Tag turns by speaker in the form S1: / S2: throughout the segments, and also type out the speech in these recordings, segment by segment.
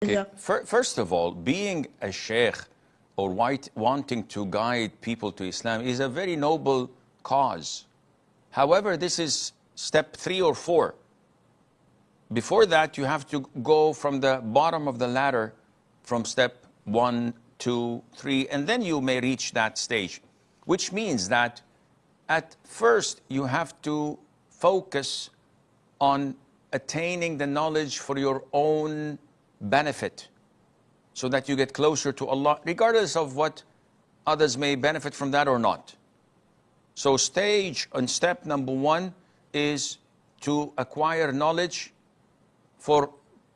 S1: Okay. First of all, being a sheikh or wanting to guide people to Islam is a very noble cause. However, this is step 3 or 4. Before that, you have to go from the bottom of the ladder from step 1, 2, 3, and then you may reach that stage, which means that at first you have to focus on attaining the knowledge for your own benefit so that you get closer to Allah, regardless of what others may benefit from that or not. So step number 1 is to acquire knowledge for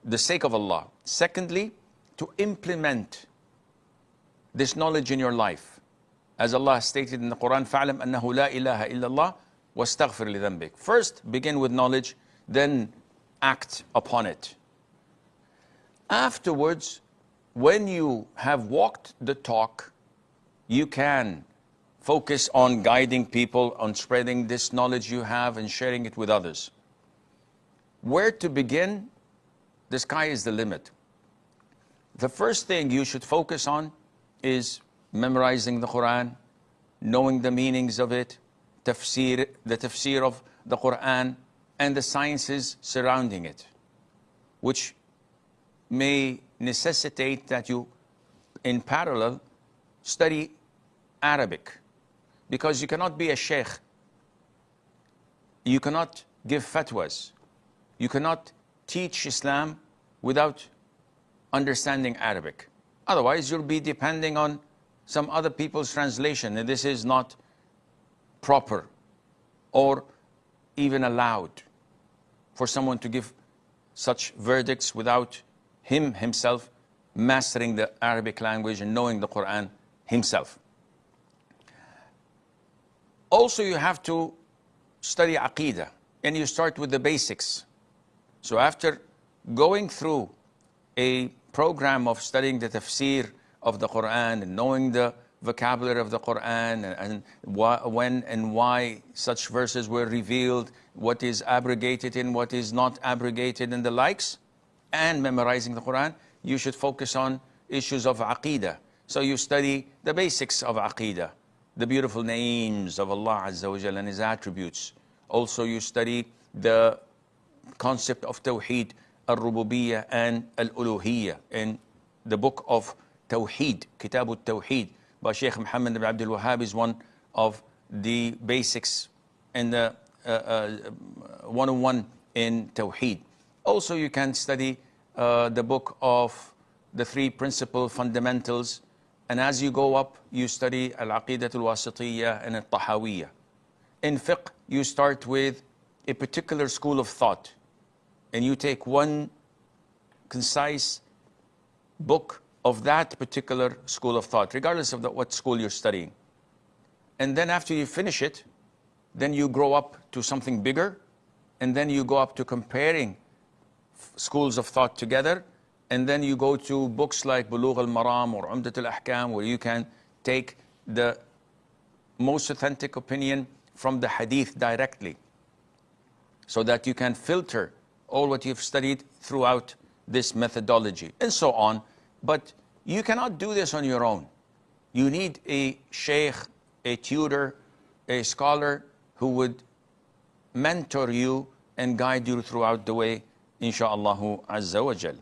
S1: the sake of Allah. Secondly, to implement this knowledge in your life. As Allah stated in the Quran, فَعْلَمْ أَنَّهُ لَا إِلَهَ إِلَّا اللَّهِ وَاسْتَغْفِرْ لِذَنْبِكَ. First, begin with knowledge, then act upon it. Afterwards, when you have walked the talk, you can focus on guiding people, on spreading this knowledge you have and sharing it with others. Where to begin? The sky is the limit. The first thing you should focus on is memorizing the Quran, knowing the meanings of it, the tafsir of the Quran, and the sciences surrounding it, which may necessitate that you, in parallel, study Arabic. Because you cannot be a sheikh, you cannot give fatwas, you cannot teach Islam without understanding Arabic. Otherwise, you'll be depending on some other people's translation, and this is not proper or even allowed for someone to give such verdicts without himself mastering the Arabic language and knowing the Quran himself. Also, you have to study Aqidah, and you start with the basics. So after going through a program of studying the tafsir of the Quran and knowing the vocabulary of the Quran and when and why such verses were revealed, what is abrogated and what is not abrogated and the likes, and memorizing the Quran, you should focus on issues of Aqidah. So you study the basics of Aqidah, the beautiful names of Allah Azza wa Jalla and His attributes. Also you study the concept of Tawheed, Al-Rububiyyah and Al-Uluhiyyah in the book of Tawheed, Kitab al-Tawheed by Sheikh Muhammad ibn Abdul Wahhab is one of the basics in the 101 in Tawheed. Also you can study the book of the 3 principal fundamentals, and as you go up you study Al-Aqidat al-Wasitiyyah and Al-Tahawiyyah. In fiqh you start with a particular school of thought, and you take one concise book of that particular school of thought, regardless of what school you're studying. And then after you finish it, then you grow up to something bigger, and then you go up to comparing schools of thought together, and then you go to books like Bulugh al-Maram or Umdat al-Ahkam, where you can take the most authentic opinion from the hadith directly, so that you can filter all what you've studied throughout this methodology, and so on. But you cannot do this on your own. You need a sheikh, a tutor, a scholar who would mentor you and guide you throughout the way, insha'Allah Azza wa Jal.